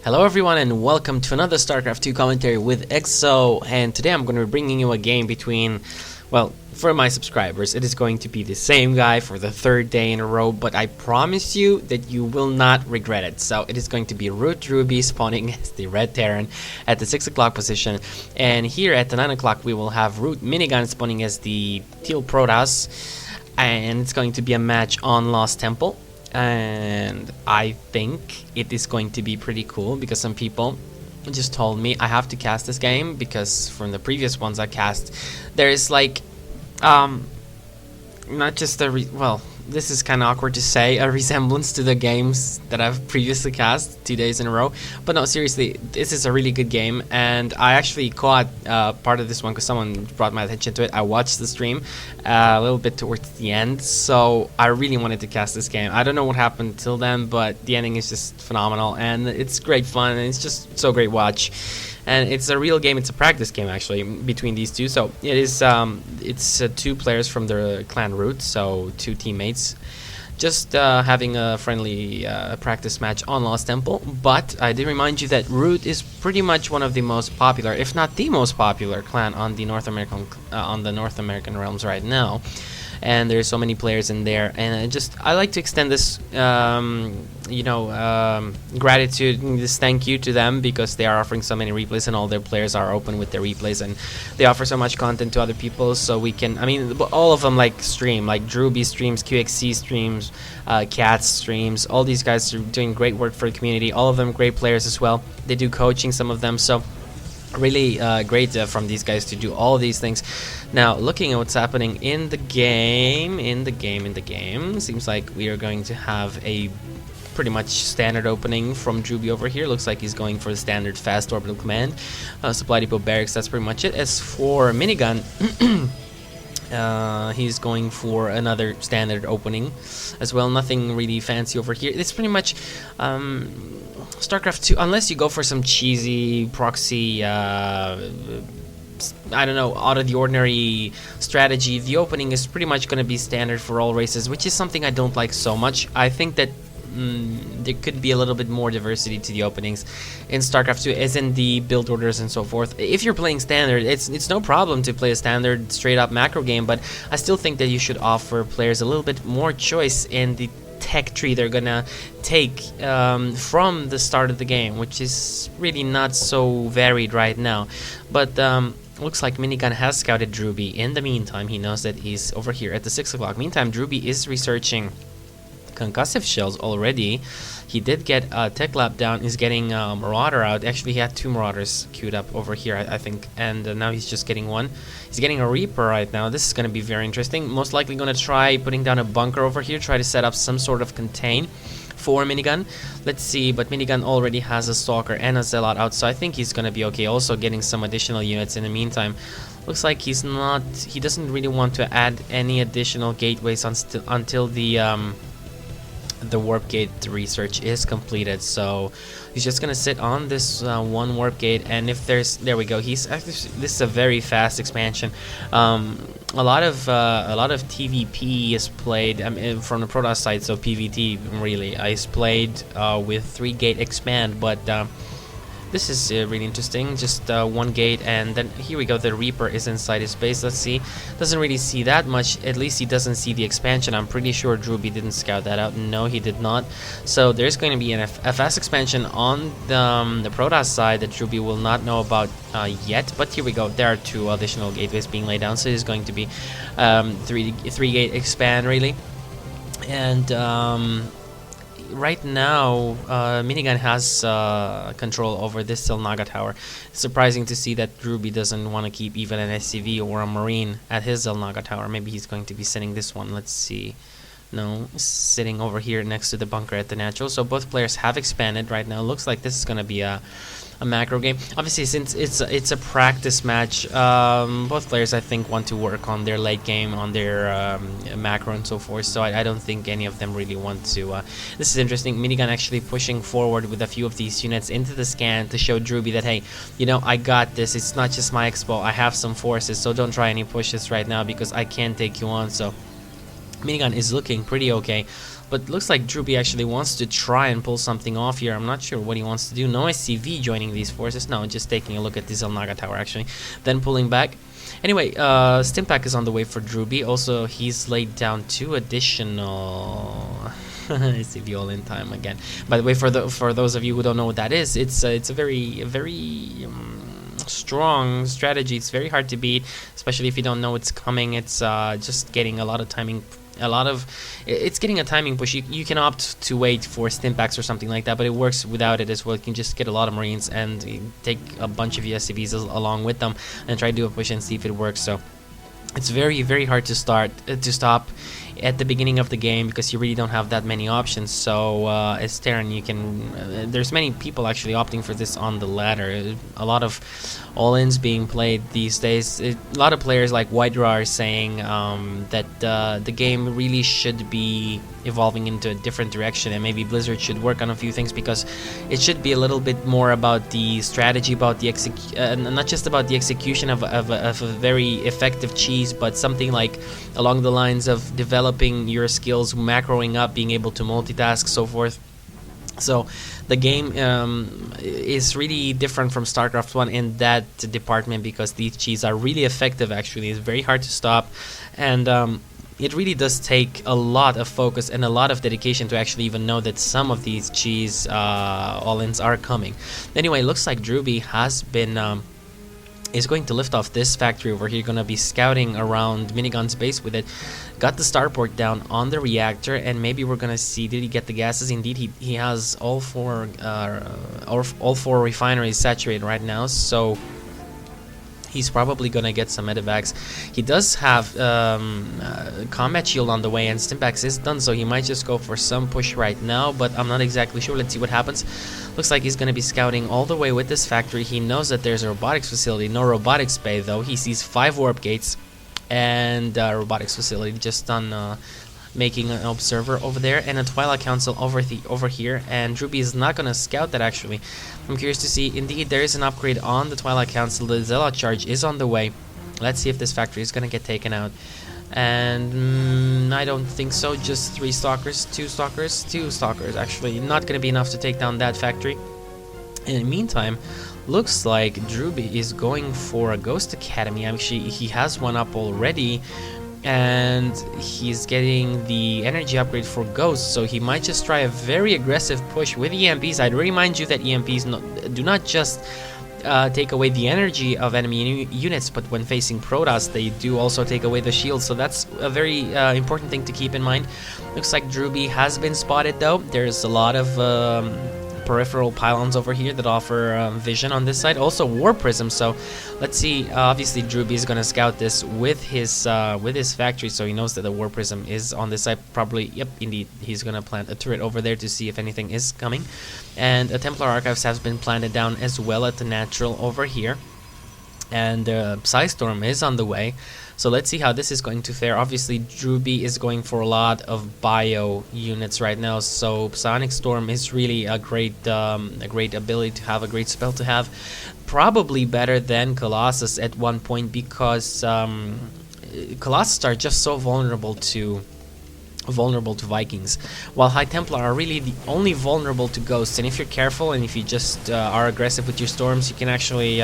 Hello everyone and welcome to another StarCraft 2 commentary with EXO, and today I'm going to be bringing you a game between, well, for my subscribers it is going to be the same guy for the third day in a row, but I promise you that you will not regret it. So it is going to be ROOT.Drewbie spawning as the red Terran at the 6 o'clock position, and here at the 9 o'clock we will have ROOT.Minigun spawning as the teal Protoss, and it's going to be a match on Lost Temple. And I think it is going to be pretty cool because some people just told me I have to cast this game because from the previous ones I cast there is like not just a well, this is kind of awkward to say, a resemblance to the games that I've previously cast 2 days in a row, but no, seriously, this is a really good game, and I actually caught part of this one because someone brought my attention to it. I watched the stream a little bit towards the end, so I really wanted to cast this game. I don't know what happened till then, but the ending is just phenomenal, and it's great fun, and it's just so great watch. And it's a real game. It's a practice game actually between these two. So it is. It's two players from the clan Root, so two teammates, just having a friendly practice match on Lost Temple. But I did remind you that Root is pretty much one of the most popular, if not the most popular, clan on the North American realms right now. And there's so many players in there, and I like to extend this gratitude, this thank you to them, because they are offering so many replays and all their players are open with their replays, and they offer so much content to other people, so we can, I mean, all of them stream, like Drewbie streams, QXC streams, Cats streams. All these guys are doing great work for the community, all of them great players as well. They do coaching, some of them, so really great from these guys to do all of these things. Now, looking at what's happening in the game, seems like we are going to have a pretty much standard opening from Drewbie over here. Looks like he's going for the standard fast orbital command, supply depot barracks. That's pretty much it. As for Minigun, he's going for another standard opening as well. Nothing really fancy over here. It's pretty much StarCraft 2, unless you go for some cheesy proxy, I don't know, out of the ordinary strategy. The opening is pretty much going to be standard for all races, which is something I don't like so much. I think that there could be a little bit more diversity to the openings in StarCraft 2, as in the build orders and so forth. If you're playing standard, it's no problem to play a standard straight up macro game, but I still think that you should offer players a little bit more choice in the tech tree they're gonna take from the start of the game, which is really not so varied right now. But looks like Minigun has scouted Drewbie. In the meantime, he knows that he's over here at the 6 o'clock. Meantime, Drewbie is researching concussive shells already. He did get a tech lab down. He's getting Marauder out. Actually, he had two Marauders queued up over here, I think, and now he's just getting one. He's getting a Reaper right now. This is going to be very interesting. Most likely going to try putting down a bunker over here, try to set up some sort of contain for Minigun. Let's see, but Minigun already has a Stalker and a Zealot out, so I think he's going to be okay. Also getting some additional units in the meantime. Looks like he doesn't really want to add any additional gateways until the warp gate research is completed, so he's just gonna sit on this one warp gate, and if there we go, he's actually, this is a very fast expansion. A lot of TVP is played from the Protoss side, so PVT really is played with 3 gate expand, but this is really interesting. Just one gate, and then here we go. The Reaper is inside his base. Let's see. Doesn't really see that much. At least he doesn't see the expansion. I'm pretty sure Drewbie didn't scout that out. No, he did not. So there's going to be a fast expansion on the Protoss side that Drewbie will not know about yet. But here we go. There are 2 additional gateways being laid down. So it's going to be 3 gate expand really. And right now, Minigun has control over this Zelnaga tower. It's surprising to see that Drewbie doesn't want to keep even an SCV or a Marine at his Zelnaga tower. Maybe he's going to be sitting this one. Let's see. No, sitting over here next to the bunker at the natural. So both players have expanded right now. Looks like this is going to be a macro game. Obviously, since it's a practice match, both players I think want to work on their late game, on their macro and so forth, so I don't think any of them really want to. This is interesting. Minigun actually pushing forward with a few of these units into the scan to show Drewbie that, hey, you know, I got this. It's not just my expo. I have some forces, so don't try any pushes right now because I can't take you on. So Minigun is looking pretty okay, but looks like Drewbie actually wants to try and pull something off here. I'm not sure what he wants to do. No SCV joining these forces. No, just taking a look at the Zelnaga tower actually, then pulling back. Anyway, Stimpack is on the way for Drewbie. Also, he's laid down 2 additional SCV all in time again. By the way, for those of you who don't know what that is, it's a very strong strategy. It's very hard to beat, especially if you don't know it's coming. It's just getting a lot of timing. It's getting a timing push. You can opt to wait for Stimpaks or something like that, but it works without it as well. You can just get a lot of Marines and take a bunch of SCVs along with them and try to do a push and see if it works. So it's very hard to stop at the beginning of the game because you really don't have that many options. So as Terran, you can there's many people actually opting for this on the ladder. A lot of all-ins being played these days. A lot of players like Whiteraw are saying that the game really should be evolving into a different direction, and maybe Blizzard should work on a few things, because it should be a little bit more about the strategy, about the not just about the execution of a very effective cheese, but something like along the lines of developing your skills, macroing up, being able to multitask, so forth. So the game is really different from StarCraft 1 in that department, because these cheese are really effective. Actually, it's very hard to stop, and it really does take a lot of focus and a lot of dedication to actually even know that some of these cheese all-ins are coming. Anyway, looks like Drewbie has been is going to lift off this factory over here. Gonna be scouting around Minigun's base with it. Got the starport down on the reactor, and maybe we're gonna see, did he get the gases? Indeed, he has all four refineries saturated right now, so he's probably gonna get some medevacs. He does have combat shield on the way, and Stimpax is done, so he might just go for some push right now, but I'm not exactly sure. Let's see what happens. Looks like he's gonna be scouting all the way with this factory. He knows that there's a robotics facility. No robotics bay though. He sees 5 warp gates and robotics facility just on making an observer over there, and a Twilight Council over here, and Drewbie is not gonna scout that actually. I'm curious to see. Indeed, there is an upgrade on the Twilight Council. The Zealot charge is on the way. Let's see if this factory is gonna get taken out. And I don't think so. Just 3 stalkers, 2 stalkers, 2 stalkers actually. Not gonna be enough to take down that factory. In the meantime, looks like Drewbie is going for a Ghost Academy. Actually, he has one up already, and he's getting the energy upgrade for Ghosts, so he might just try a very aggressive push with EMPs. I'd remind you that EMPs do not just take away the energy of enemy units, but when facing Protoss, they do also take away the shield, so that's a very important thing to keep in mind. Looks like Drewbie has been spotted though. There's a lot of peripheral pylons over here that offer vision on this side, also war prism. So let's see. Obviously Drewbie is gonna scout this with his factory, so he knows that the war prism is on this side. Probably, yep, indeed, he's gonna plant a turret over there to see if anything is coming, and a Templar Archives has been planted down as well at the natural over here, and Psystorm is on the way. So let's see how this is going to fare. Obviously, Drewbie is going for a lot of bio units right now, so Psionic Storm is really a great ability to have, a great spell to have. Probably better than Colossus at one point, because Colossus are just so vulnerable to Vikings, while High Templar are really the only vulnerable to Ghosts. And if you're careful and if you just are aggressive with your storms, you can actually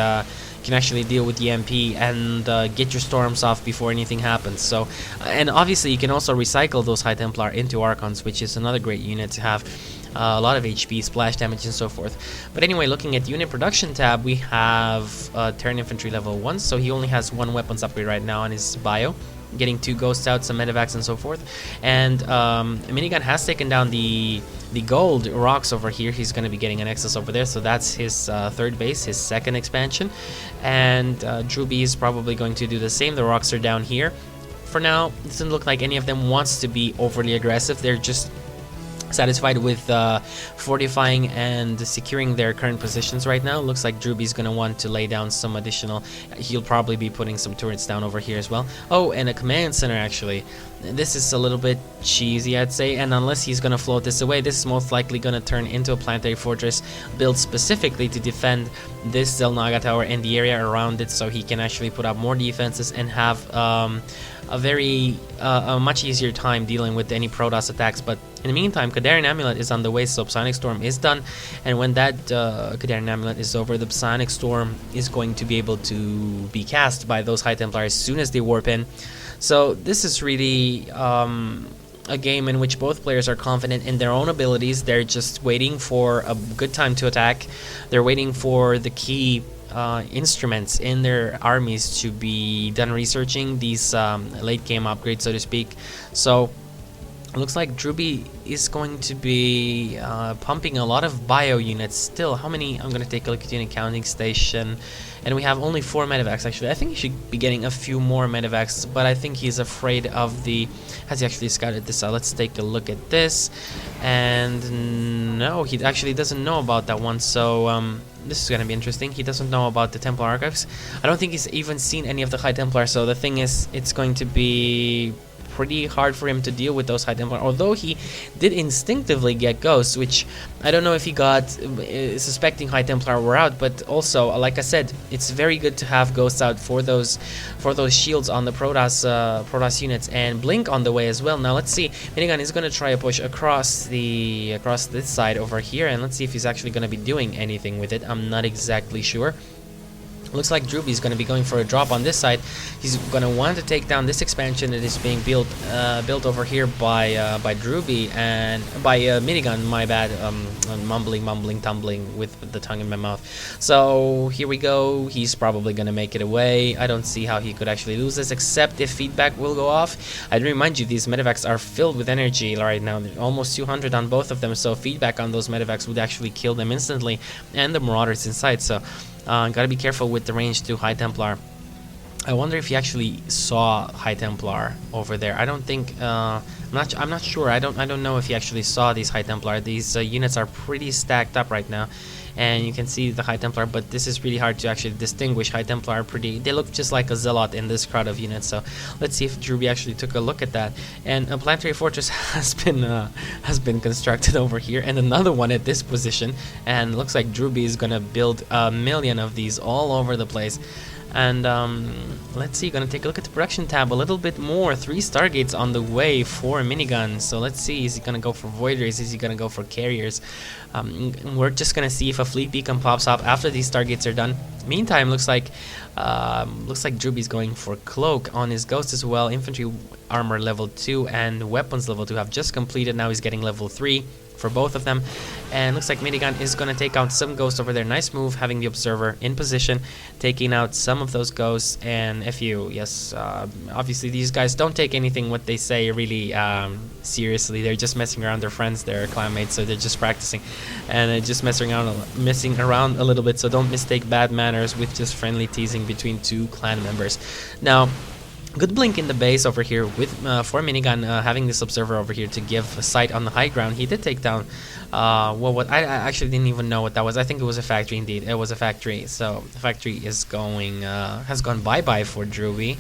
deal with the MP and get your storms off before anything happens. So, and obviously you can also recycle those High Templar into Archons, which is another great unit to have. A lot of HP, splash damage, and so forth. But anyway, looking at the unit production tab, we have Terran Infantry level 1, so he only has 1 weapons upgrade right now on his bio, getting 2 ghosts out, some medevacs, and so forth. And Minigun has taken down the gold rocks over here. He's going to be getting an Nexus over there, so that's his 3rd base, his 2nd expansion. And Drewbie is probably going to do the same. The rocks are down here. For now, it doesn't look like any of them wants to be overly aggressive. They're just satisfied with fortifying and securing their current positions right now. Looks like Drewbie's gonna want to lay down some additional. He'll probably be putting some turrets down over here as well. Oh, and a command center actually. This is a little bit cheesy, I'd say, and unless he's gonna float this away, this is most likely gonna turn into a planetary fortress built specifically to defend this Xel'Naga tower and the area around it, so he can actually put up more defenses and have a much easier time dealing with any Protoss attacks. But in the meantime, Kadarian Amulet is on the way, so Psionic Storm is done, and when that Kadarian Amulet is over, the Psionic Storm is going to be able to be cast by those High Templar as soon as they warp in. So this is really a game in which both players are confident in their own abilities. They're just waiting for a good time to attack. They're waiting for the key instruments in their armies to be done researching these late game upgrades, so to speak. So looks like Drewbie is going to be pumping a lot of bio units still. How many? I'm going to take a look at unit counting station, and we have only 4 medevacs actually. I think he should be getting a few more medevacs, but I think he's afraid of the... Has he actually scouted this out? Let's take a look at this. And no, he actually doesn't know about that one, so this is going to be interesting. He doesn't know about the Templar Archives. I don't think he's even seen any of the High Templar, so the thing is, it's going to be pretty hard for him to deal with those High Templar, although he did instinctively get ghosts, which I don't know if he got suspecting High Templar were out, but also, like I said, it's very good to have ghosts out for those shields on the Protoss units, and Blink on the way as well. Now let's see, Minigun is going to try a push across this side over here, and let's see if he's actually going to be doing anything with it. I'm not exactly sure. Looks like Drewbie's going to be going for a drop on this side. He's going to want to take down this expansion that is being built over here by Drewbie and by Minigun. My bad, mumbling, tumbling with the tongue in my mouth. So here we go. He's probably going to make it away. I don't see how he could actually lose this, except if feedback will go off. I'd remind you, these medevacs are filled with energy right now. They're almost 200 on both of them, so feedback on those medevacs would actually kill them instantly, and the Marauders inside. So gotta be careful with the range to High Templar. I wonder if he actually saw High Templar over there. I don't think. I'm not sure. I don't know if he actually saw these High Templar. These units are pretty stacked up right now, and you can see the High Templar. But this is really hard to actually distinguish. High Templar are pretty. They look just like a Zealot in this crowd of units. So let's see if Drewbie actually took a look at that. And a planetary fortress has been constructed over here, and another one at this position. And looks like Drewbie is gonna build 1 million of these all over the place. And let's see, gonna take a look at the production tab a little bit more. 3 Stargates on the way for Minigun. So let's see, is he gonna go for Voiders? Is he gonna go for Carriers? We're just gonna see if a fleet beacon pops up after these Stargates are done. Meantime, looks like Drewbie's going for Cloak on his Ghost as well. Infantry armor level 2 and weapons level 2 have just completed. Now he's getting level 3 for both of them, and looks like Minigun is going to take out some ghosts over there. Nice move, having the Observer in position, taking out some of those ghosts. And FU, yes, obviously these guys don't take anything what they say really seriously. They're just messing around. Their friends, their clanmates, so they're just practicing and they're just messing around a little bit. So don't mistake bad manners with just friendly teasing between 2 clan members. Now, good blink in the base over here with for Minigun, having this Observer over here to give a sight on the high ground. He did take down what I actually didn't even know what that was. I think it was a factory indeed. It was a factory. So the factory is going has gone bye-bye for Drewbie,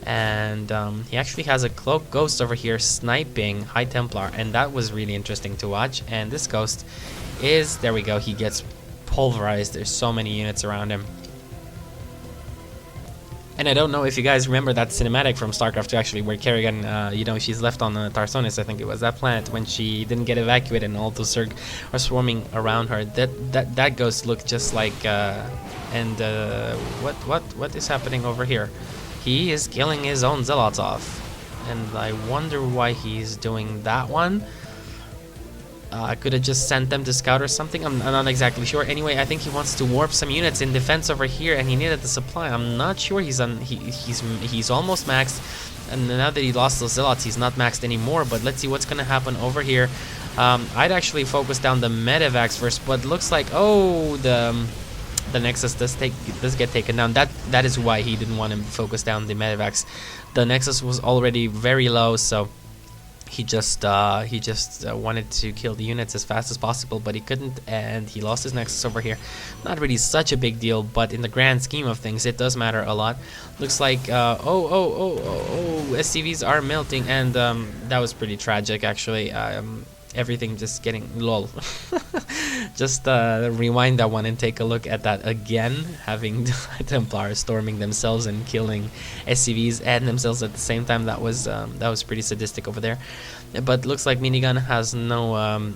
and he actually has a Cloak Ghost over here sniping High Templar, and that was really interesting to watch. And this Ghost is, there we go, he gets pulverized. There's so many units around him. And I don't know if you guys remember that cinematic from StarCraft 2 actually, where Kerrigan, you know, she's left on Tarsonis, I think it was, that planet, when she didn't get evacuated and all those Zerg are swarming around her. That Ghost looked just like, what is happening over here? He is killing his own Zealots off, and I wonder why he's doing that one. I could have just sent them to scout or something. I'm not exactly sure. Anyway, I think he wants to warp some units in defense over here, and he needed the supply. I'm not sure. He's almost maxed, and now that he lost those Zealots, he's not maxed anymore. But let's see what's gonna happen over here. I'd actually focus down the medevacs first, but looks like, oh, the Nexus does get taken down. That is why he didn't want to focus down the medevacs. The Nexus was already very low, so he just wanted to kill the units as fast as possible, but he couldn't, and he lost his nexus over here. Not really such a big deal, but in the grand scheme of things, it does matter a lot. Looks like SCVs are melting, and that was pretty tragic actually. Everything just getting lol. Just rewind that one and take a look at that again, having Templars storming themselves and killing SCVs and themselves at the same time. That was pretty sadistic over there. But looks like Minigun has no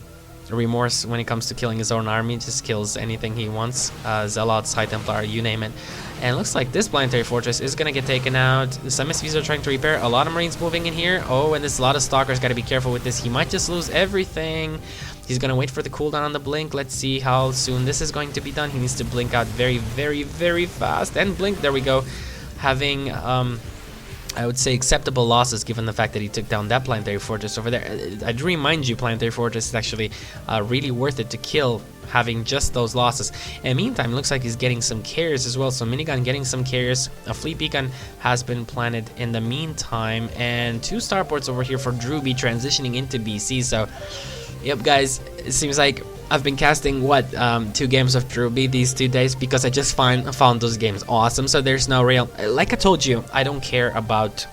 remorse when it comes to killing his own army. Just kills anything he wants, Zealots, High Templar, you name it. And looks like this planetary fortress is gonna get taken out. Some SCVs are trying to repair. A lot of Marines moving in here. Oh, and there's a lot of Stalkers. Gotta be careful with this. He might just lose everything. He's gonna wait for the cooldown on the blink. Let's see how soon this is going to be done. He needs to blink out very, very, very fast. And blink. There we go. Having I would say acceptable losses given the fact that he took down that planetary fortress over there. I do remind you, planetary fortress is actually really worth it to kill, having just those losses. In the meantime, it looks like he's getting some carriers as well. So Minigun getting some carriers. A fleet beacon has been planted in the meantime, and 2 starports over here for Drewbie transitioning into BC. So yep, guys, it seems like I've been casting 2 games of Drewbie these 2 days because I just found those games awesome. So there's no real, like I told you, I don't care about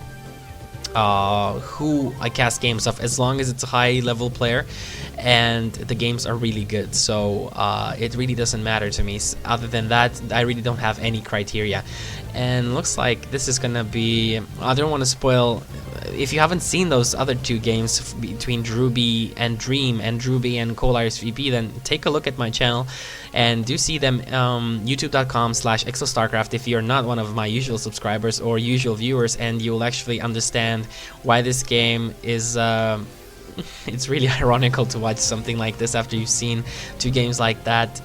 who I cast games of, as long as it's a high level player and the games are really good. So it really doesn't matter to me. Other than that, I really don't have any criteria. And looks like this is gonna be, I don't want to spoil. If you haven't seen those other 2 games between Drewbie and Dream and Drewbie and Colaris VP, then take a look at my channel and do see them. youtube.com/exostarcraft if you're not one of my usual subscribers or usual viewers, and you will actually understand why this game is it's really ironical to watch something like this after you've seen 2 games like that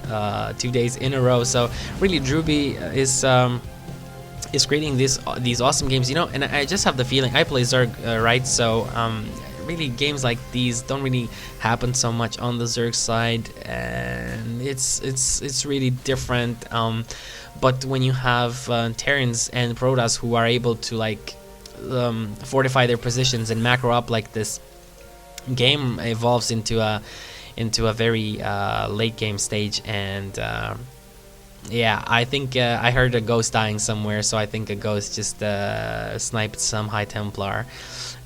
2 days in a row. So really, Drewbie is creating these awesome games, you know. And I just have the feeling, I play Zerg, right? So really, games like these don't really happen so much on the Zerg side, and it's really different. But when you have Terrans and Protoss who are able to like fortify their positions and macro up like this, game evolves into a very late game stage. And yeah, I think I heard a ghost dying somewhere, so I think a ghost just sniped some High Templar.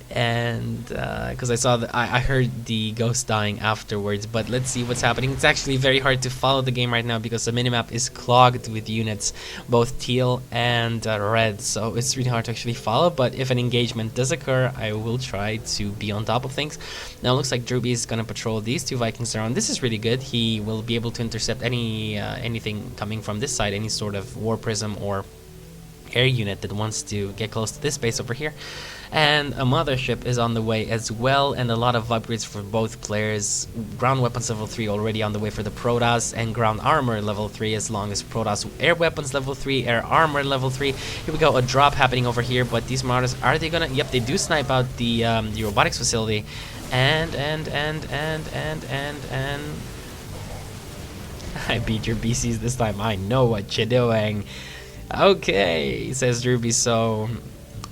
And because I heard the ghost dying afterwards. But let's see what's happening. It's actually very hard to follow the game right now because the minimap is clogged with units, both teal and red, so it's really hard to actually follow. But if an engagement does occur, I will try to be on top of things. Now it looks like Drewbie is gonna patrol these 2 Vikings around. This is really good. He will be able to intercept anything coming from this side, any sort of war prism or air unit that wants to get close to this base over here. And a mothership is on the way as well, and a lot of upgrades for both players. Ground weapons level 3 already on the way for the Protoss, and ground armor level 3, as long as Protoss air weapons level 3, air armor level 3. Here we go, a drop happening over here, but these Marauders, are they gonna, yep, they do snipe out the robotics facility. And I beat your BCs this time. I know what you're doing. Okay, says Drewbie. So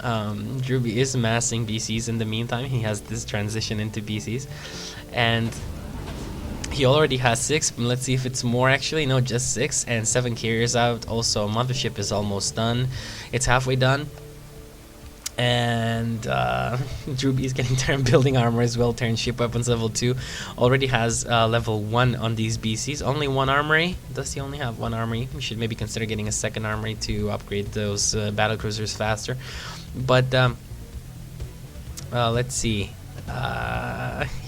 Drewbie is amassing BCs in the meantime. He has this transition into BCs, and he already has 6. Let's see if it's more actually. No, just 6, and 7 carriers out. Also, mothership is almost done. It's halfway done. And Drewbie is getting turn building armor as well. Turn ship weapons level 2. Already has level 1 on these BCs. Only 1 armory. Does he only have 1 armory? We should maybe consider getting a 2nd armory to upgrade those battle cruisers faster. But let's see.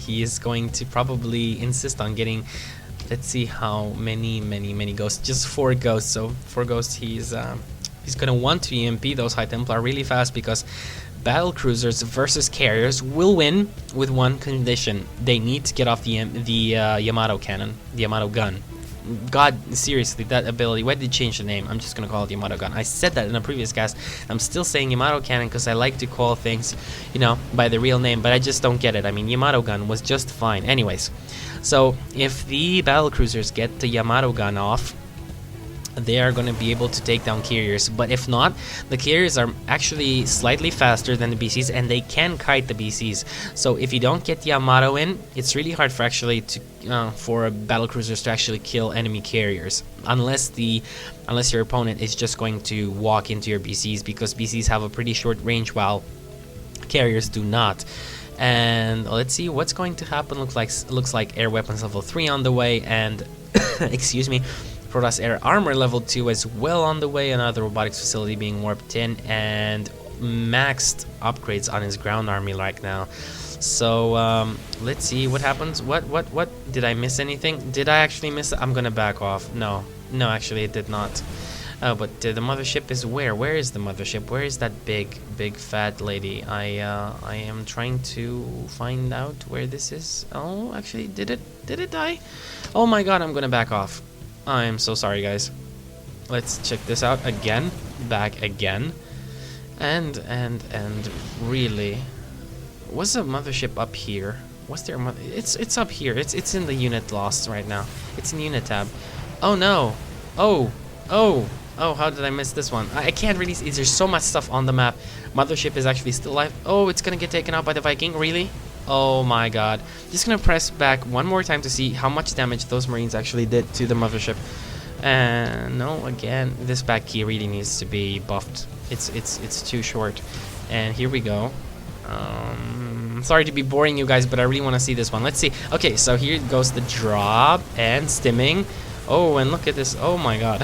He is going to probably insist on getting. Let's see how many ghosts. Just 4 ghosts. So 4 ghosts. He's gonna want to EMP those High Templar really fast, because battle cruisers versus carriers will win with one condition: they need to get off the Yamato cannon, the Yamato gun. God, seriously, that ability. Why did they change the name? I'm just gonna call it Yamato gun. I said that in a previous cast. I'm still saying Yamato cannon because I like to call things, you know, by the real name, but I just don't get it. I mean, Yamato gun was just fine. Anyways, so if the battle cruisers get the Yamato gun off, they are going to be able to take down carriers. But if not, the carriers are actually slightly faster than the BCs, and they can kite the BCs. So if you don't get the Yamato in, it's really hard for actually to for battle cruisers to actually kill enemy carriers, unless your opponent is just going to walk into your BCs, because BCs have a pretty short range while carriers do not. And let's see what's going to happen. Looks like air weapons level 3 on the way, and excuse me, Protoss Air Armor level 2 as well on the way, another robotics facility being warped in, and maxed upgrades on his ground army right now. So let's see what happens. What did I miss anything? Did I actually miss it? I'm gonna back off. No, actually it did not. But the mothership is where is the mothership? Where is that big fat lady? I am trying to find out where this is. Oh, actually, did it die? Oh my god, I'm gonna back off. I am so sorry, guys. Let's check this out again. Back again. And really, was the mothership up here? Was there a it's up here. It's in the unit lost right now. It's in unit tab. Oh no. Oh, how did I miss this one? I can't really see. There's so much stuff on the map. Mothership is actually still alive. Oh, it's gonna get taken out by the Viking. Really? Oh my god. Just gonna press back one more time to see how much damage those Marines actually did to the mothership. And no, again, this back key really needs to be buffed. It's too short. And here we go. Sorry to be boring you guys, but I really want to see this one. Let's see. Okay, so here goes the drop and stimming. Oh, and look at this. Oh my god.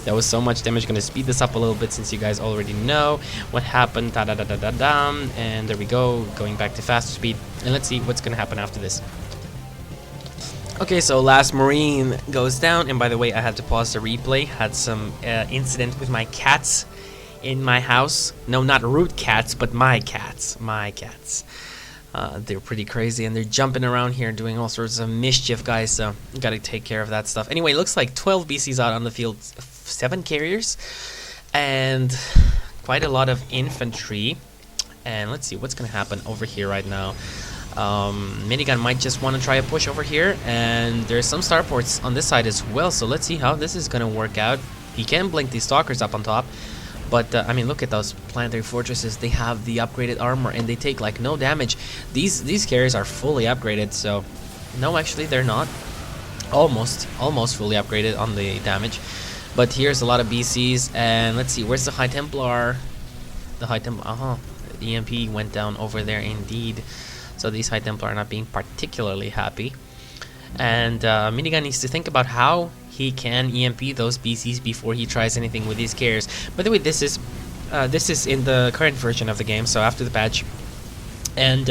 That was so much damage. Gonna speed this up a little bit since you guys already know what happened. And there we go, going back to faster speed. And let's see what's gonna happen after this. Okay, so last Marine goes down. And by the way, I had to pause the replay. Had some incident with my cats in my house. No, not root cats, but my cats. They're pretty crazy, and they're jumping around here doing all sorts of mischief, guys, so gotta take care of that stuff. Anyway, looks like 12 BCs out on the field, 7 carriers, and quite a lot of infantry. And let's see what's gonna happen over here right now. Minigun might just want to try a push over here, and there's some starports on this side as well, so let's see how this is gonna work out. He can blink these stalkers up on top. But, I mean, look at those planetary fortresses. They have the upgraded armor, and they take, like, no damage. These carriers are fully upgraded, so... No, actually, they're not. Almost fully upgraded on the damage. But here's a lot of BCs, and let's see, where's the High Templar? The High Templar, EMP went down over there, indeed. So these High Templar are not being particularly happy. And Minigun needs to think about how he can EMP those BCs before he tries anything with these carriers. By the way, this is in the current version of the game, so after the patch. And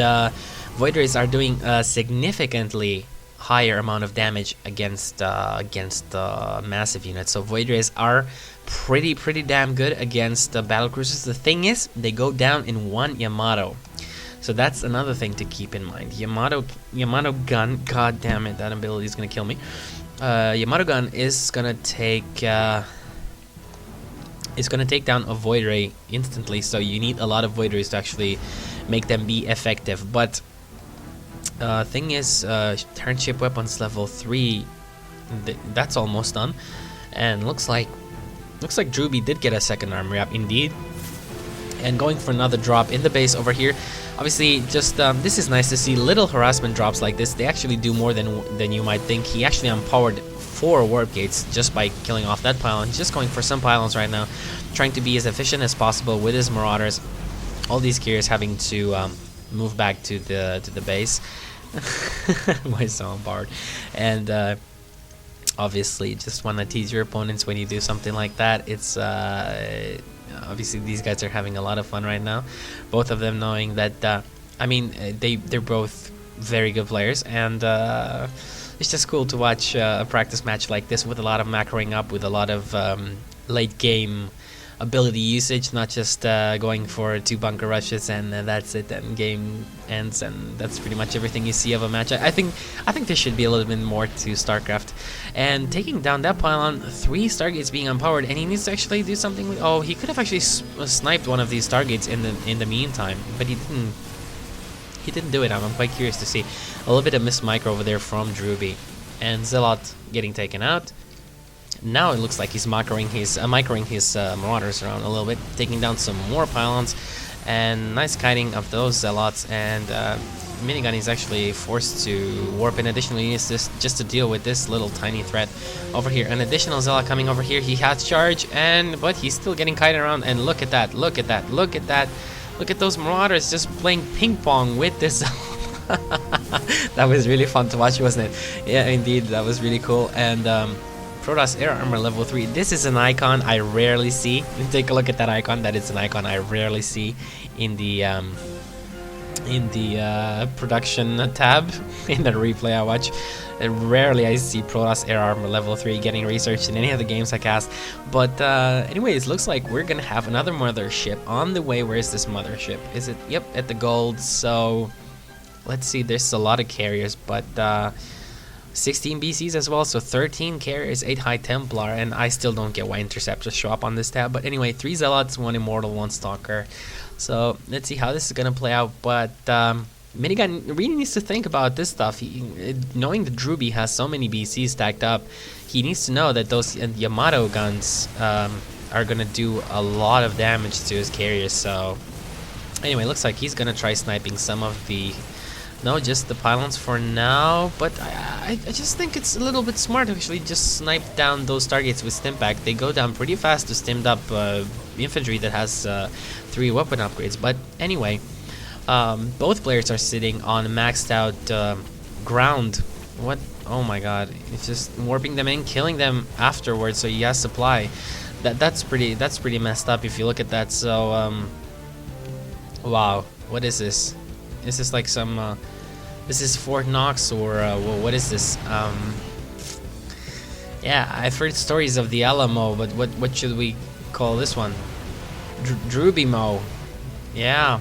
Void Rays are doing a significantly higher amount of damage against massive units. So Void Rays are pretty damn good against battle cruisers. The thing is, they go down in one Yamato. So that's another thing to keep in mind. Yamato gun, god damn it, that ability is gonna kill me. Yamato gun is gonna take down a Void Ray instantly, so you need a lot of Void Rays to actually make them be effective. But thing is, turnship weapons level 3, that's almost done, and looks like Drewbie did get a second armor up, indeed. And going for another drop in the base over here. Obviously, just this is nice to see little harassment drops like this. They actually do more than you might think. He actually empowered 4 warp gates just by killing off that pylon. He's just going for some pylons right now, trying to be as efficient as possible with his marauders. All these carriers having to move back to the base. Why so barred? And obviously, just want to tease your opponents when you do something like that. It's obviously these guys are having a lot of fun right now, both of them knowing that I mean they're both very good players, and it's just cool to watch a practice match like this with a lot of macroing up, with a lot of late game ability usage, not just going for 2 bunker rushes and that's it, and game ends, and that's pretty much everything you see of a match. I think there should be a little bit more to StarCraft. And taking down that pylon, 3 Stargates being empowered, and he needs to actually do something with... Oh, he could have actually sniped one of these Stargates in the meantime, but he didn't do it. I'm quite curious to see. A little bit of missed micro over there from Drewbie. And Zealot getting taken out. Now it looks like he's microing his marauders around a little bit, taking down some more pylons, and nice kiting of those zealots. And Minigun is actually forced to warp in additional units just to deal with this little tiny threat over here. An additional zealot coming over here. He has charge, but he's still getting kited around. And look at that! Look at that! Look at that! Look at those marauders just playing ping pong with this. That was really fun to watch, wasn't it? Yeah, indeed, that was really cool. And Protoss Air Armor level 3. This is an icon I rarely see. Take a look at that icon. That is an icon I rarely see in the production tab in the replay I watch. Rarely I see Protoss Air Armor level 3 getting researched in any of the games I cast. But anyways, looks like we're gonna have another mothership on the way. Where is this mothership? Is it? Yep, at the gold. So let's see. There's a lot of carriers, but 16 BCs as well, so 13 carriers, 8 High Templar, and I still don't get why interceptors show up on this tab. But anyway, 3 zealots, 1 immortal, 1 stalker. So let's see how this is gonna play out. But Minigun really needs to think about this stuff. Knowing that Drewbie has so many BCs stacked up, he needs to know that those Yamato guns are gonna do a lot of damage to his carriers. So anyway, looks like he's gonna try sniping some of the. No, just the pylons for now, but I just think it's a little bit smart to actually just snipe down those targets with Stimpack. They go down pretty fast to stimmed up infantry that has 3 weapon upgrades. But anyway, both players are sitting on maxed out ground. What? Oh my god, it's just warping them in, killing them afterwards, so he has supply. That's pretty messed up if you look at that. So wow, what is this? Is this like some this is Fort Knox, or what is this? Yeah, I've heard stories of the Alamo, but what should we call this one? Drewbie Mo. Yeah,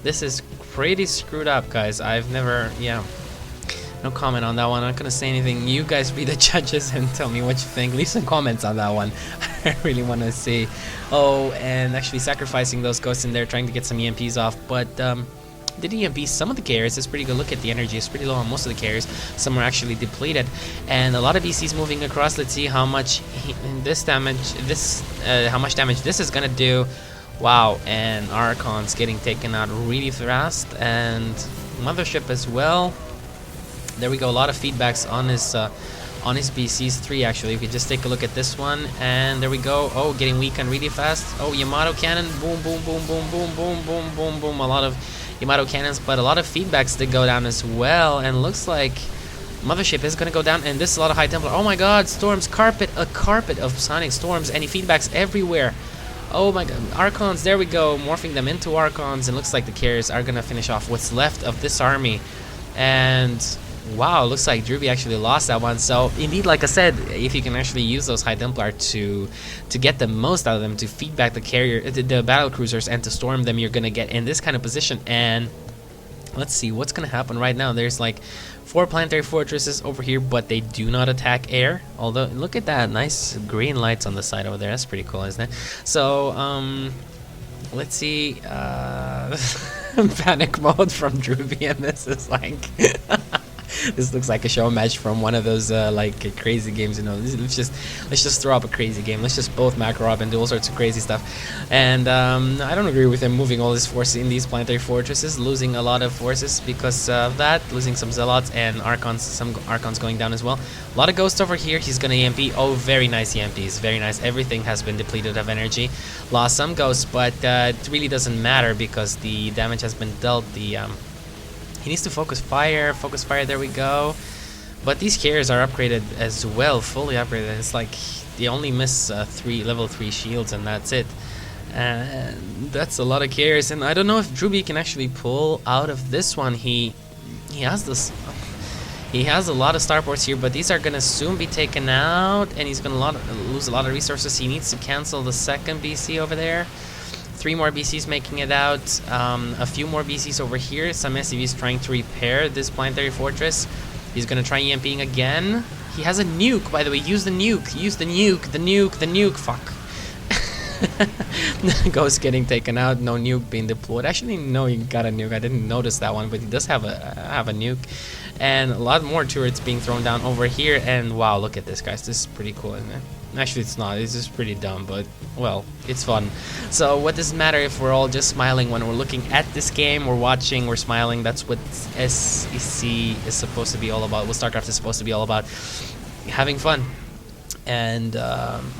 this is pretty screwed up, guys. I've never, yeah, no comment on that one. I'm not gonna say anything. You guys be the judges and tell me what you think. Leave some comments on that one. I really want to see. Oh, and actually sacrificing those ghosts in there, trying to get some EMPs off, but did EMP some of the carriers. It's pretty good. Look at the energy. It's pretty low on most of the carriers. Some are actually depleted, and a lot of BCs moving across. Let's see how much damage this is gonna do. Wow, and Archon's getting taken out really fast, and Mothership as well. There we go. A lot of feedbacks on his BCs 3 actually. If we just take a look at this one, and there we go. Oh, getting weakened really fast. Oh, Yamato cannon. Boom, boom, boom, boom, boom, boom, boom, boom, boom. A lot of Yamato cannons, but a lot of feedbacks did go down as well, and looks like Mothership is gonna go down, and this is a lot of High Templar. Oh my god, storms, a carpet of sonic storms, and feedbacks everywhere. Oh my god, Archons, there we go, morphing them into Archons, and looks like the carriers are gonna finish off what's left of this army. And wow, looks like Drewbie actually lost that one. So indeed, like I said, if you can actually use those High Templar to get the most out of them, to feed back the carrier, the battle cruisers, and to storm them, you're gonna get in this kind of position. And let's see what's gonna happen right now. There's like 4 planetary fortresses over here, but they do not attack air. Although look at that, nice green lights on the side over there. That's pretty cool, isn't it? So let's see. Panic mode from Drewbie, and this is like. This looks like a show match from one of those like crazy games, you know. Let's just throw up a crazy game. Let's just both macro up and do all sorts of crazy stuff. And I don't agree with him moving all his forces in these planetary fortresses, losing a lot of forces because of that, losing some zealots and archons, some archons going down as well. A lot of ghosts over here. He's gonna EMP. Oh, very nice EMPs, very nice. Everything has been depleted of energy. Lost some ghosts, but it really doesn't matter because the damage has been dealt. He needs to focus fire, there we go. But these carriers are upgraded as well, fully upgraded. It's like they only miss level 3 shields, and that's it. And that's a lot of carriers, and I don't know if Drewbie can actually pull out of this one. He has this. He has a lot of starports here, but these are gonna soon be taken out, and he's gonna lose a lot of resources. He needs to cancel the second BC over there. 3 more BCs making it out, a few more BCs over here. Some SCVs trying to repair this planetary fortress. He's gonna try EMPing again. He has a nuke, by the way. Use the nuke, the nuke, fuck. Ghost getting taken out, no nuke being deployed. Actually, no, he got a nuke. I didn't notice that one, but he does have a nuke. and a lot more turrets being thrown down over here. And wow, look at this, guys. This is pretty cool, isn't it? Actually, it's not. It's just pretty dumb, but well, it's fun. So what does it matter if we're all just smiling when we're looking at this game? We're watching, we're smiling. That's what SEC is supposed to be all about. What StarCraft is supposed to be all about. Having fun. And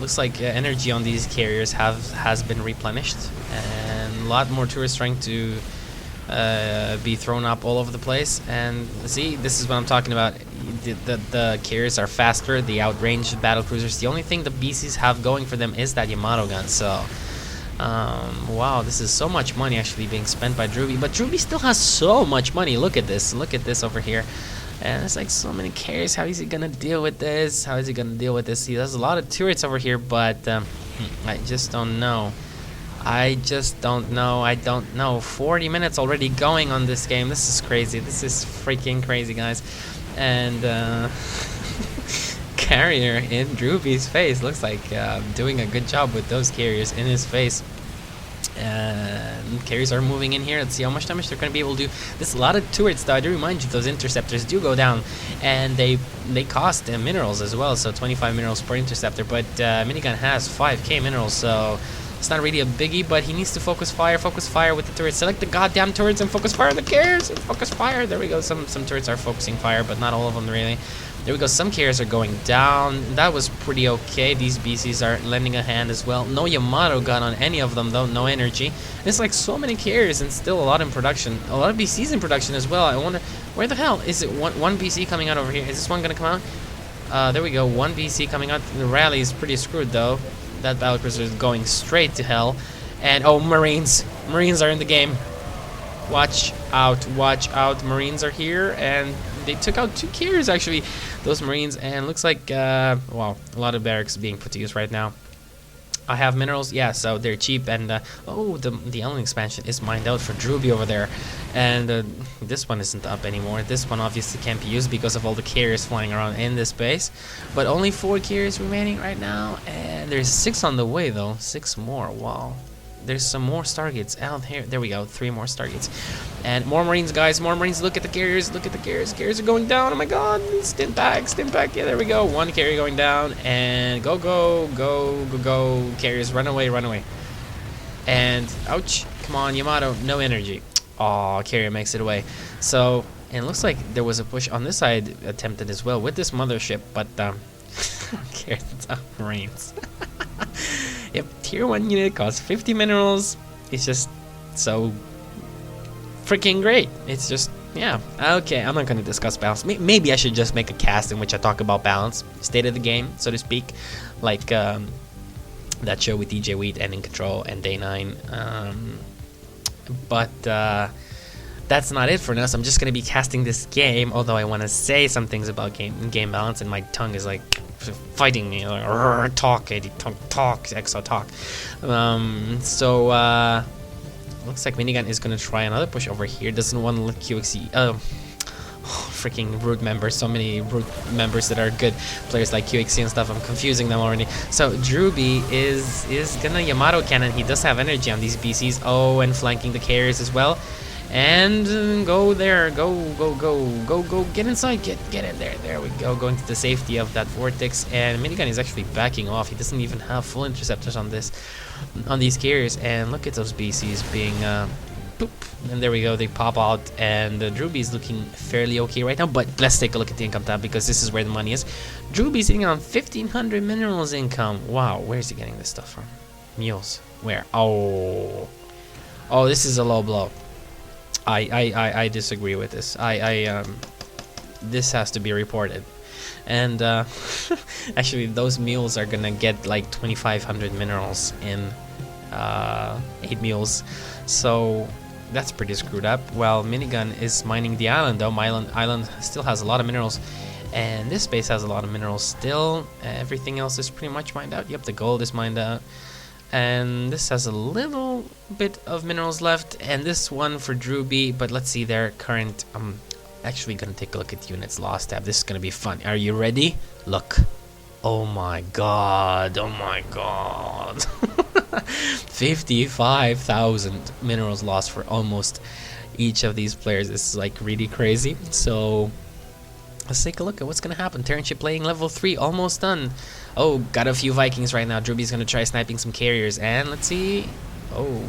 looks like energy on these carriers has been replenished, and a lot more turrets trying to be thrown up all over the place. And see, this is what I'm talking about. The carriers are faster, the outranged battle cruisers. The only thing the BCs have going for them is that Yamato gun. So wow, this is so much money actually being spent by Drewbie, but Drewbie still has so much money. Look at this over here. And it's like so many carriers. How is he gonna deal with this? How is he gonna deal with this? He has a lot of turrets over here, but I just don't know. I don't know. 40 minutes already going on this game. This is crazy. This is freaking crazy, guys. And carrier in Drewbie's face looks like doing a good job with those carriers in his face. And carriers are moving in here. Let's see how much damage they're going to be able to do. There's a lot of turrets, though. I do remind you, those interceptors do go down, and they cost minerals as well. So 25 minerals per interceptor, but Minigun has 5k minerals, so it's not really a biggie. But he needs to focus fire with the turrets. Select the goddamn turrets and focus fire on the carriers. And focus fire. There we go. Some turrets are focusing fire, but not all of them really. There we go. Some carriers are going down. That was pretty okay. These BCs are lending a hand as well. No Yamato gun on any of them, though. No energy. It's like so many carriers and still a lot in production. A lot of BCs in production as well. I wonder, where the hell is it? One BC coming out over here. Is this one going to come out? There we go. One BC coming out. The rally is pretty screwed, though. That battlecruiser is going straight to hell. And, oh, Marines. Marines are in the game. Watch out. Watch out. Marines are here, and they took out 2 carriers, actually, those Marines, and looks like, wow, a lot of barracks being put to use right now. I have minerals, yeah, so they're cheap, and, oh, the island expansion is mined out for Drewbie over there, and this one isn't up anymore. This one obviously can't be used because of all the carriers flying around in this base, but only 4 carriers remaining right now, and there's 6 on the way, though. 6 more, wow. There's some more Stargates out here. There we go. 3 more Stargates. And more Marines, guys. More Marines. Look at the carriers. Look at the carriers. Carriers are going down. Oh my god. Stint back. Stint back. Yeah, there we go. 1 carrier going down. And go, go, go, go, go. Carriers, run away, run away. And, ouch. Come on, Yamato. No energy. Aw, carrier makes it away. So, and it looks like there was a push on this side attempted as well with this mothership. But, carriers, it's up Marines. Yep, tier 1 unit costs 50 minerals. It's just so freaking great. It's just, yeah. Okay, I'm not going to discuss balance. Maybe I should just make a cast in which I talk about balance, state of the game, so to speak, like that show with DJ Wheat and In Control and Day 9. But that's not it for now. So I'm just going to be casting this game, although I want to say some things about game balance, and my tongue is like fighting me, like, talk, Eddie, talk, exo talk. So looks like Minigun is gonna try another push over here. Doesn't want to let QXE. Freaking root members. So many root members that are good players like QXE and stuff. I'm confusing them already. So Drewbie is gonna Yamato cannon. He does have energy on these BCs. Oh, and flanking the carriers as well. And go there, go, get inside, get in there. There we go, going to the safety of that vortex. And Minigun is actually backing off. He doesn't even have full interceptors on these carriers. And look at those BCs being boop. And there we go, they pop out. And Drewbie is looking fairly okay right now. But let's take a look at the income tab, because this is where the money is. Drewbie's sitting on 1,500 minerals income. Wow, where's he getting this stuff from? Mules, where? Oh, this is a low blow. I disagree with this. This has to be reported. And actually, those mules are gonna get like 2,500 minerals in 8 mules. So that's pretty screwed up. Well, Minigun is mining the island, though. Island still has a lot of minerals, and this base has a lot of minerals still. Everything else is pretty much mined out. Yep, the gold is mined out. And this has a little bit of minerals left, and this one for Drewbie. But let's see their current. I'm actually gonna take a look at the units lost tab. This is gonna be fun. Are you ready? Look. Oh my god. Oh my god. 55,000 minerals lost for almost each of these players. This is like really crazy. So Let's take a look at what's gonna happen. Terran ship playing level 3, almost done. Oh, got a few Vikings right now. Drewbie's gonna try sniping some carriers, and let's see. Oh,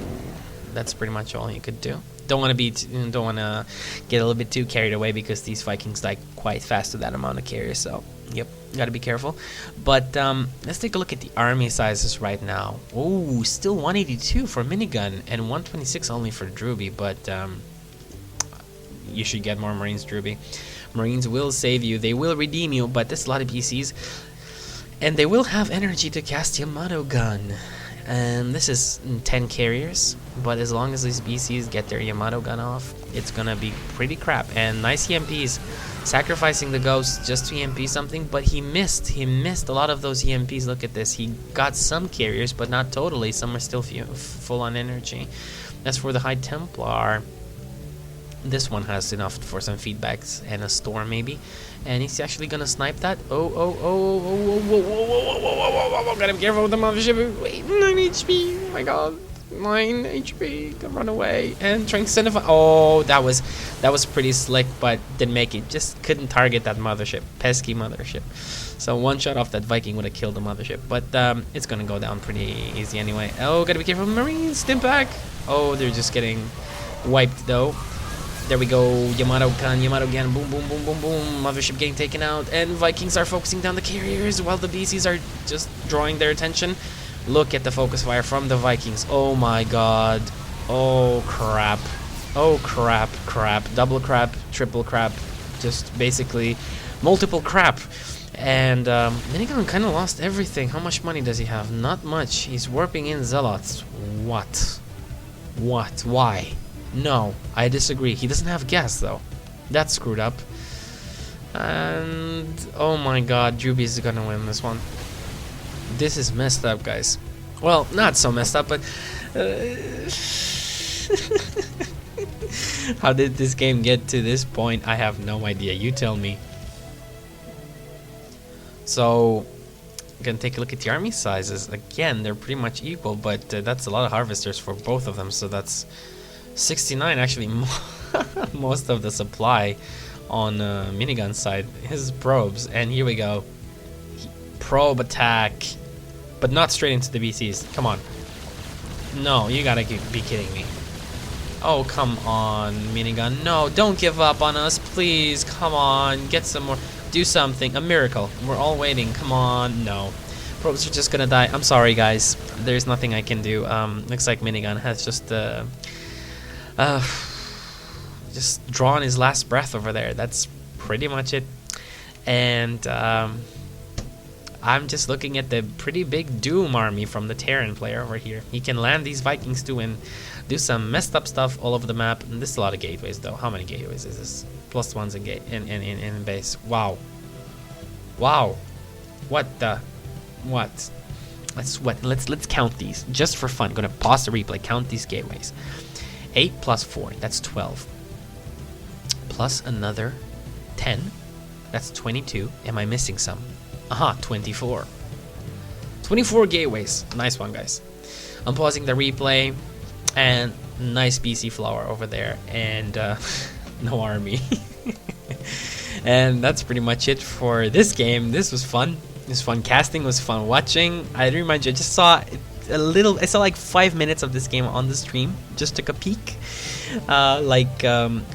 that's pretty much all you could do. Don't want to get a little bit too carried away because these Vikings die quite fast with that amount of carriers. So, yep, gotta be careful. But let's take a look at the army sizes right now. Oh, still 182 for Minigun and 126 only for Drewbie. But you should get more Marines, Drewbie. Marines will save you. They will redeem you. But there's a lot of PCs, and they will have energy to cast Yamato Gun. And this is 10 carriers, but as long as these BCs get their Yamato Gun off, it's gonna be pretty crap. And nice EMPs, sacrificing the ghost just to EMP something, but he missed a lot of those EMPs. Look at this, he got some carriers, but not totally. Some are still full on energy. As for the High Templar, this one has enough for some feedbacks and a storm maybe, and he's actually gonna snipe that. Gotta be careful with the mothership. Wait, 9 HP. Oh my god, 9 HP. Can run away and trying to send a. Oh, that was pretty slick, but didn't make it. Just couldn't target that mothership, pesky mothership. So one shot off that Viking would have killed the mothership, but it's gonna go down pretty easy anyway. Oh, gotta be careful, Marines. Stim back. Oh, they're just getting wiped though. There we go, Yamato Gun, boom, boom, boom, boom, boom. Mothership getting taken out, and Vikings are focusing down the carriers while the BCs are just drawing their attention. Look at the focus fire from the Vikings. Oh my god. Oh crap. Oh crap, crap. Double crap, triple crap. Just basically multiple crap. And Minigun kind of lost everything. How much money does he have? Not much. He's warping in Zealots. What? What? Why? No, I disagree. He doesn't have gas though. That's screwed up. And oh my god, Drewbie is gonna win this one. This is messed up, guys. Well, not so messed up, but how did this game get to this point? I have no idea. You tell me. So, gonna take a look at the army sizes. Again, they're pretty much equal, but that's a lot of harvesters for both of them. So that's 69 actually. Most of the supply on Minigun side is probes, and here we go. Probe attack, but not straight into the BCs. Come on. No, you gotta be kidding me. Oh, come on, Minigun. No, don't give up on us, please. Come on, get some more. Do something. A miracle. We're all waiting. Come on. No. Probes are just gonna die. I'm sorry, guys. There's nothing I can do. Looks like Minigun has just drawn his last breath over there. That's pretty much it. And I'm just looking at the pretty big Doom army from the Terran player over here. He can land these Vikings too and do some messed up stuff all over the map. And this is a lot of gateways though. How many gateways is this? +1s in base. Wow. Wow. What the? What? Let's count these just for fun. Gonna pause the replay. Count these gateways. 8 + 4, that's 12. Plus another 10, that's 22. Am I missing some? Aha, 24. 24 gateways. Nice one, guys. I'm pausing the replay, and nice BC flower over there, and no army. And that's pretty much it for this game. This was fun. It was fun casting, was fun watching. I remind you, I just saw I saw like 5 minutes of this game on the stream. Just took a peek,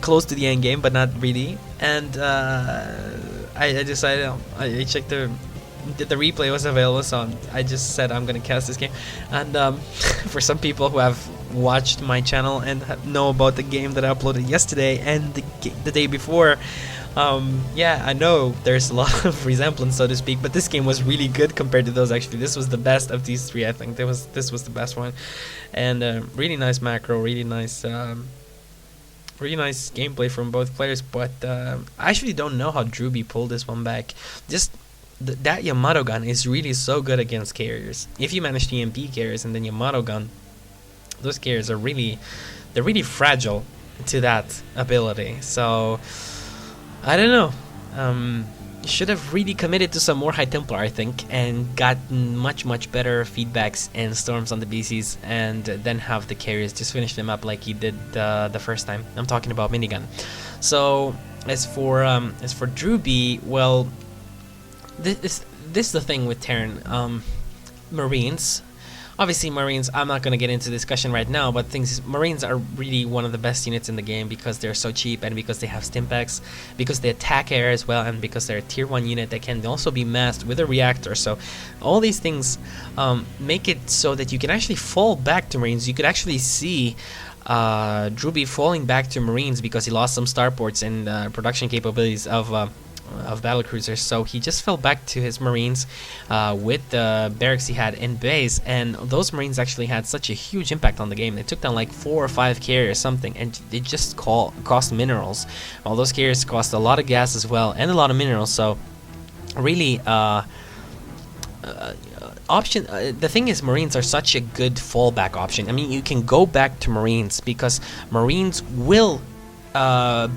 close to the end game, but not really. And I decided I checked the replay was available, so I just said I'm gonna cast this game. And for some people who have watched my channel and know about the game that I uploaded yesterday and the day before, yeah, I know there's a lot of resemblance, so to speak, but this game was really good compared to those. Actually, this was the best of these three. I think this was the best one, and really nice macro, really nice gameplay from both players. But I actually don't know how Drewbie pulled this one back. Just that Yamato gun is really so good against carriers. If you manage to EMP carriers and then Yamato gun, those carriers are really fragile to that ability. So I don't know. Should have really committed to some more High Templar, I think, and gotten much better feedbacks and storms on the BCs, and then have the carriers just finish them up like he did the first time. I'm talking about Minigun. So As for Drewbie, well, this is the thing with Terran. Marines. Obviously, Marines, I'm not going to get into discussion right now, but Marines are really one of the best units in the game because they're so cheap and because they have stimpaks, because they attack air as well, and because they're a tier 1 unit that can also be masked with a reactor. So all these things make it so that you can actually fall back to Marines. You could actually see Drewbie falling back to Marines because he lost some starports and production capabilities of battle cruisers, so he just fell back to his Marines with the barracks he had in base, and those Marines actually had such a huge impact on the game. They took down like 4 or 5 carriers or something, and they just cost minerals. All those carriers cost a lot of gas as well and a lot of minerals, so really the thing is, Marines are such a good fallback option. I mean, you can go back to Marines because Marines will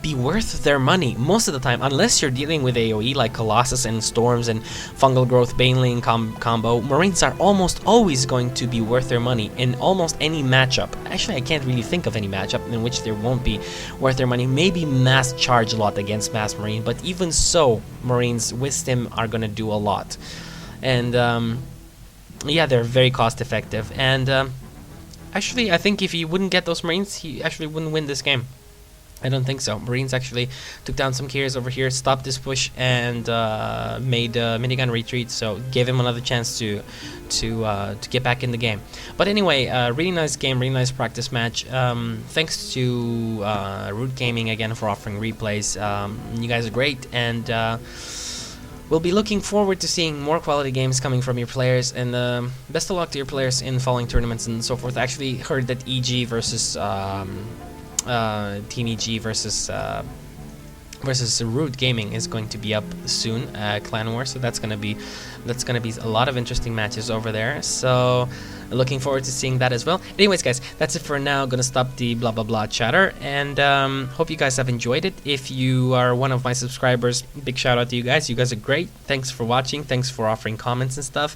be worth their money most of the time, unless you're dealing with AoE like Colossus and Storms and Fungal Growth Baneling combo. Marines are almost always going to be worth their money in almost any matchup. Actually, I can't really think of any matchup in which they won't be worth their money. Maybe Mass Charge a lot against Mass Marine, but even so, Marines with Stim are gonna do a lot. And yeah, they're very cost effective. And actually, I think if he wouldn't get those Marines, he actually wouldn't win this game. I don't think so. Marines actually took down some carriers over here, stopped this push, and made Minigun retreat. So gave him another chance to get back in the game. But anyway, really nice game, really nice practice match. Thanks to Root Gaming again for offering replays. You guys are great, and we'll be looking forward to seeing more quality games coming from your players. And best of luck to your players in following tournaments and so forth. I actually heard that EG versus Team EG versus Root Gaming is going to be up soon, Clan War, so that's gonna be a lot of interesting matches over there. So looking forward to seeing that as well. Anyways, guys, that's it for now. Gonna stop the blah blah blah chatter, and hope you guys have enjoyed it. If you are one of my subscribers, big shout out to you guys. You guys are great. Thanks for watching. Thanks for offering comments and stuff,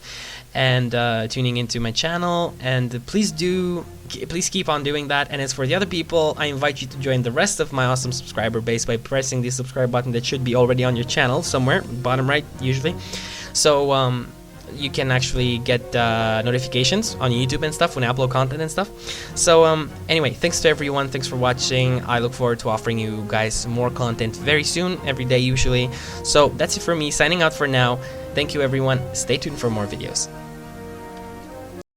and tuning into my channel. And please keep on doing that. And as for the other people, I invite you to join the rest of my awesome subscriber base by pressing the subscribe button that should be already on your channel somewhere, bottom right usually. So you can actually get notifications on YouTube and stuff when I upload content and stuff. So anyway, thanks to everyone. Thanks for watching. I look forward to offering you guys more content very soon, every day usually. So that's it for me, signing out for now. Thank you everyone. Stay tuned for more videos.